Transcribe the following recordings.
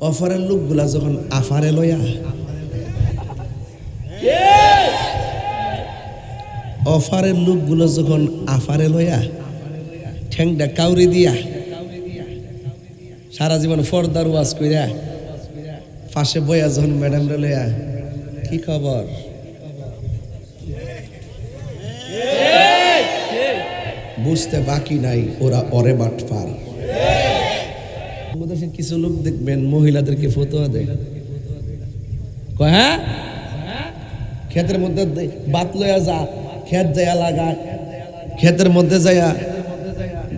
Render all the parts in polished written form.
অফারের লোকগুলা যখন আফারে লয়া অফারের লোকগুলো যখন আফারে লয়া ঠ্যাংটা কাউরি দিয়া সারা জীবন ফর্দার ওয়াজ কইরা পাশে বইয়া যখন ম্যাডাম রে লয়া কি খবর বুঝতে বাকি নাই ওরা অরে বাটপার। কিছু লোক দেখবেন মহিলাদেরকে ফতোয়া দেয়, কয় হ্যাঁ ক্ষেতের মধ্যে বাত লয়া যা, ক্ষেত যায়া লাগা, ক্ষেতের মধ্যে যায়া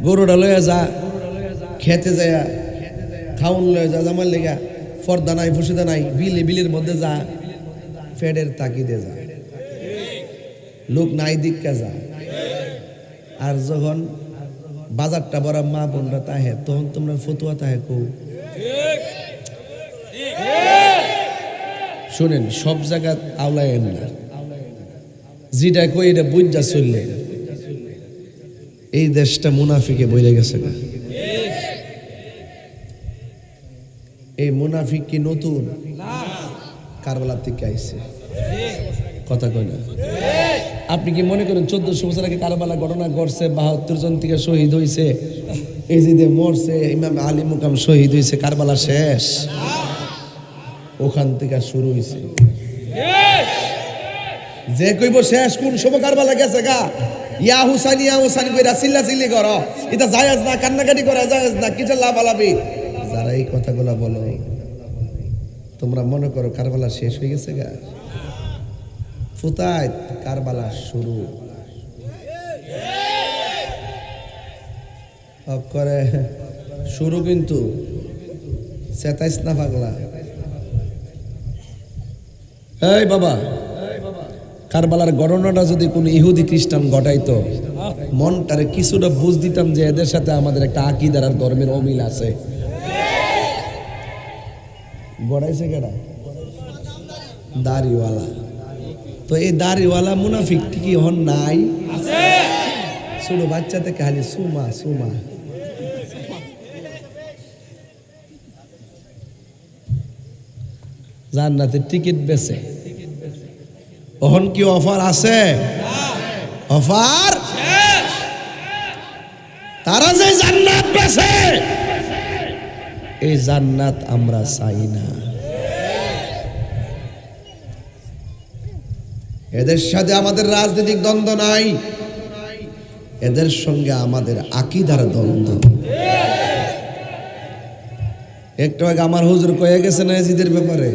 গরুটা লয়া যা, খেতে যায়া খাউন লয়া যা, জামার লেগা ফর্দা নাই ফুসিদা নাই, বিলের মধ্যে যা, ফেডের তাকিদে যা, লোক নাই দিককা যা। আর যখন বাজারটা বড় মা বোনরা তাহে তখন তোমরা ফতুয়া তাহে কো শুনেন, সব জায়গা আওলায়েন না, যেটা কই এটা বুঝা চললে এই দেশটা মুনাফিকে বইরে গেছে না। এই মুনাফিক কি নতুন? কারবালার থেকে আইছে, কথা কই না। আপনি কি মনে করেন 1400 বছর আগে কারবালা ঘটনা ঘটছে, 72 জন থেকে শহীদ হয়েছে, এজিদে মরছে, ইমাম আলী মুকাম শহীদ হয়েছে, কারবালা শেষ? ওখান থেকে শুরু হয়েছে। যে কইব শেষ কোন সময় কারবালা গেছে গা, ইয়া হুসাইন কইরা চিল্লাচিল্লি করো, এটা জায়েজ না, কান্নাকাটি করা জায়েজ না, কিসের লাভালাভি? যারা এই কথাগুলো বলো তোমরা মনে করো কারবালা শেষ হয়ে গেছে গা? ফুতায় কারবালা শুরু করে, শুরু কিন্তু 27 না পাগলা। এই বাবা, কারবালার ঘটনাটা যদি কোন ইহুদি খ্রিস্টান ঘটাইতো, মনটারে কিছুটা বুঝ দিতাম যে এদের সাথে আমাদের একটা আকীদার আর ধর্মের অমিল আছে। গড়াইছে কেডা? দাড়িওয়ালা। তো এই দাড়িওয়ালা মুনাফিক কি হন নাই? ছোট বাচ্চা থেকে খালি সুমা সুমা। জান্নাতের টিকিট বেচে, ওহন কি অফার আছে? অফার? তারা যে জান্নাত বেচে, এই জান্নাত আমরা চাই না। এদের সাথে আমাদের রাজনৈতিক দ্বন্দ্ব নাই, এদের সঙ্গে আমাদের আকীদার দ্বন্দ্ব। একটু আগে আমার হুজুর কয়ে গেছে না এজিদের ব্যাপারে,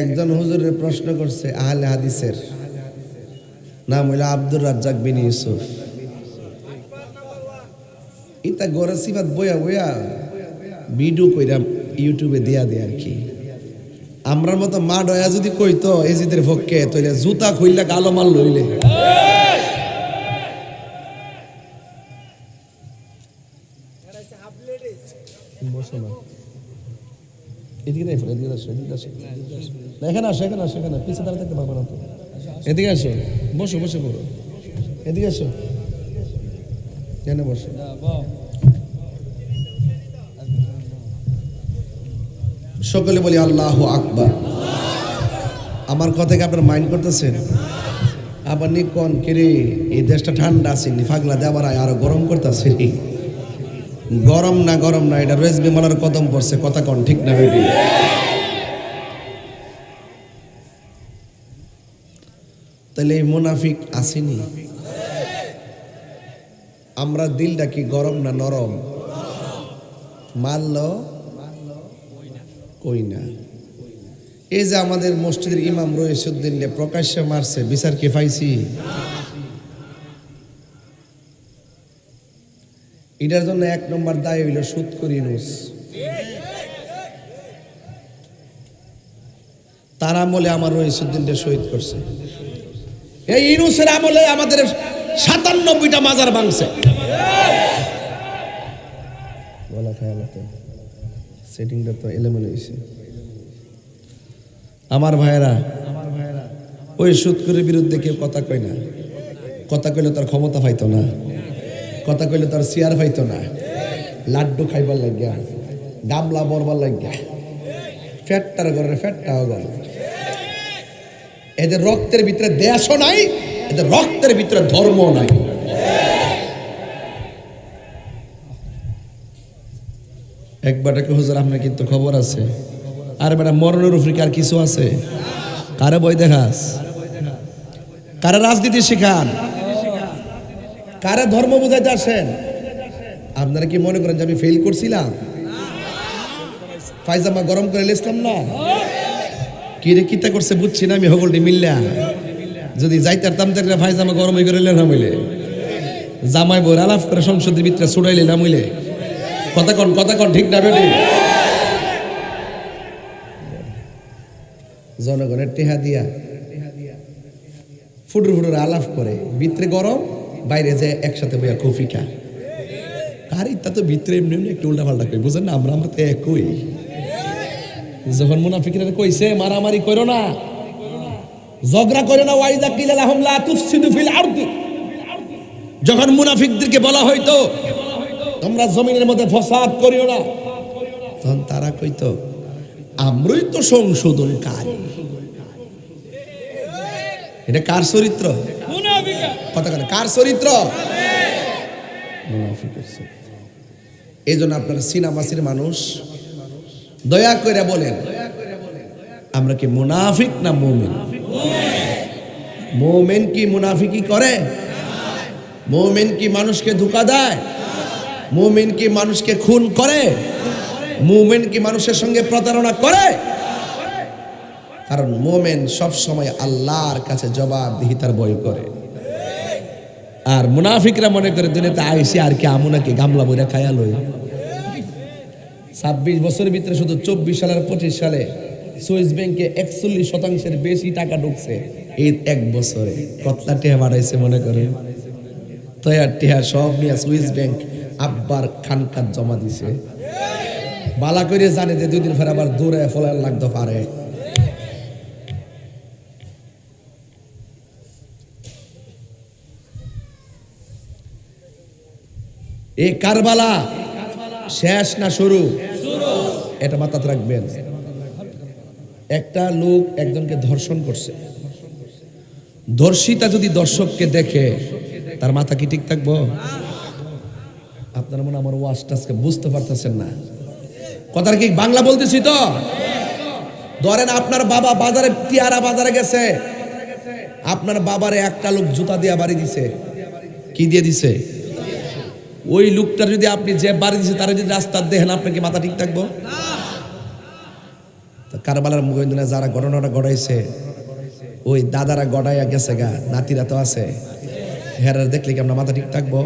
একজন হুজুরের প্রশ্ন করছে, আহলে হাদিসের নাম হইল আব্দুর রাজ্জাক বিন ইউসুফ। ইতা গোরা সিফাত বইয়া বইয়া ভিডিও কইরা ইউটিউবে দিয়া দেয় আর কি। আমরার মতো মা ডয়া যদি কইতো এজিদের পক্ষে, তাইলে জুতা খুইলা গালো মাল লইলে। বসো না, এদিকে নাই, এদিকে আসো, এদিকে আসো, এখানে আসো, এখানে আসো, এখানে পিছে দাঁড়া থাকতে পারবো না তো, এদিকে আসো, বসো বসে পড়ো, এদিকে আসো, কেন বসো। সকলে বলি আল্লাহু আকবার। আমার কথাকে আপনারা মাইন্ড করতেছেন? আবার নি কোন কিরে এই দেশটা ঠান্ডা আছে নি, ফাগলা দেবার আরো গরম করতেছে। গরম না, এটা রেজবি মালার কদম পড়ছে, কথা কোন ঠিক না বেবি? তাহলে এই মুনাফিক আসেনি? আমরা দিলটা কি গরম না নরম? মারল কই না। এই যে আমাদের মসজিদের ইমাম রইসুদ্দিন প্রকাশ্যে মারছে, বিচার কে পাইছি? এটার জন্য 1 নম্বর দায় হইল সুদখোর ইউনূস। তার আমলে আমার রইসুদ্দিনকে শহীদ করছে। এই ইউনূসের আমলে আমাদের 97টা মাজার ভাঙছে। বলা খেয়াল তো সেটিংটা তো এলোমেলো হয়েছে। আমার ভাইয়েরা, ওই সুদখোরের বিরুদ্ধে কেউ কথা কয় না। কথা কইলে তার ক্ষমতা পাইতো না, কথা কইলে তার চেয়ার পাইতো না, লাড্ডু খাইবার লাগিয়া গামলা বরবার লাগিয়া ফ্যাটটার ঘরে ফ্যাটটাও গল। এদের রক্তের ভিতরে দেশও নাই, এদের রক্তের ভিতরে ধর্ম নাই। একবার ডেকে হুজুর আপনার কিন্তু খবর আছে, আর বেটা মরণের উপরে আর কিছু আছে? কারে বই দেখাস, কারে রাজনীতি শিখান, কারে ধর্ম বুঝাইতে আসেন? আপনারা কি মনে করেন যে আমি ফেল করছিলাম? পায়জামা গরম করে লেছিলাম না? কি রে কিতা করছে বুঝছি না আমি, হগলটি মিললা যদি যাইতার তামতার পায়জামা গরম হয়ে করে না হইলে জামাই বই আলাপ করে সংসদের ভিতরে ছুড়াইলে না হইলে কথা কন ঠিক না বেটি? জনগণের টেহা দিয়া ফুটুর আলাপ করে, ভিতরে গরম, বাইরে যায় একসাথে বইয়া কফি খা। কার ইত্যা তো ভিতরে এমনি একটু উল্টা পাল্টা কই, বুঝেন না? আমরা তো একই। যখন মুনাফিকরা কইছে মারামারি করো না, ঝগড়া করো না, ওয়াইদা কিলা লাহুম লা তুফসিদু ফিল আরদি, যখন মুনাফিকদেরকে বলা হইতো তোমরা জমিনের মধ্যে ফসাদ করিও না, তখন তারা কইতো আমরাই তো সংশোধনকারী। এটা কার চরিত্র? কথা কেন, কার চরিত্র? মুনাফিকের চরিত্র। এই জন্য আপনারা সিনামাসির মানুষ দয়া করে বলেন আমরা কি মুনাফিক না মুমিন? মুমিন কি মুনাফিকি করে? মুমিন কি মানুষকে ধোঁকা দেয়? মুমিন কি মানুষকে খুন করে? মুমিন কি মানুষের সঙ্গে প্রতারণা করে? কারণ মুমিন সব সময় আল্লাহর কাছে জবাবদিহিতার ভয় করে। আর মুনাফিকরা মনে করে দুনিয়াতে আইসি আর কি আমু নাকি গামলা বইরা খায়া লই। 26 বছরের ভিতরে শুধু 24 সাল আর 25 সালে সুইস ব্যাংকে 41% বেশি টাকা ঢুকছে এই এক বছরে। কতলা টেহা বাড়াইছে মনে করে? তয়ার টেহা সব নিয়ে সুইস ব্যাংক আব্বার খানকাত জমা দিছে। বালা করে জানে যে 2 দিন পর আবার দৌড়ে ফলার লাগতে পারে। এই কারবালা শেষ না শুরু, এটা মাথায় রাখবেন। একটা লোক একজনকে ধর্ষণ করছে, ধর্ষিতা যদি দর্শককে দেখে তার মাথা কি ঠিক থাকবো? আপনারা মনে আমার ওয়াজটা আজকে বুঝতে পারতেছেন না, কথাটা কি বাংলা বলতেছি তো? ধরেন আপনার বাবা বাজারে, টিয়ারা বাজারে গেছে, আপনার বাবারে একটা লোক জুতা দিয়ে বাড়ি দিছে। কি দিয়ে দিছে? ওই লোকটার যদি আপনি যে বাড়ি দিছে তারা যদি রাস্তার দেখেন, আপনার কি মাথা ঠিক থাকবো? কারবালার মুগিন্দা যারা ঘটনাটা ঘটাইছে ওই দাদারা গড়াইয়া গেছে গা, নাতিরা তো আছে, হেরার দেখলে কি আমরা মাথা ঠিক থাকবো?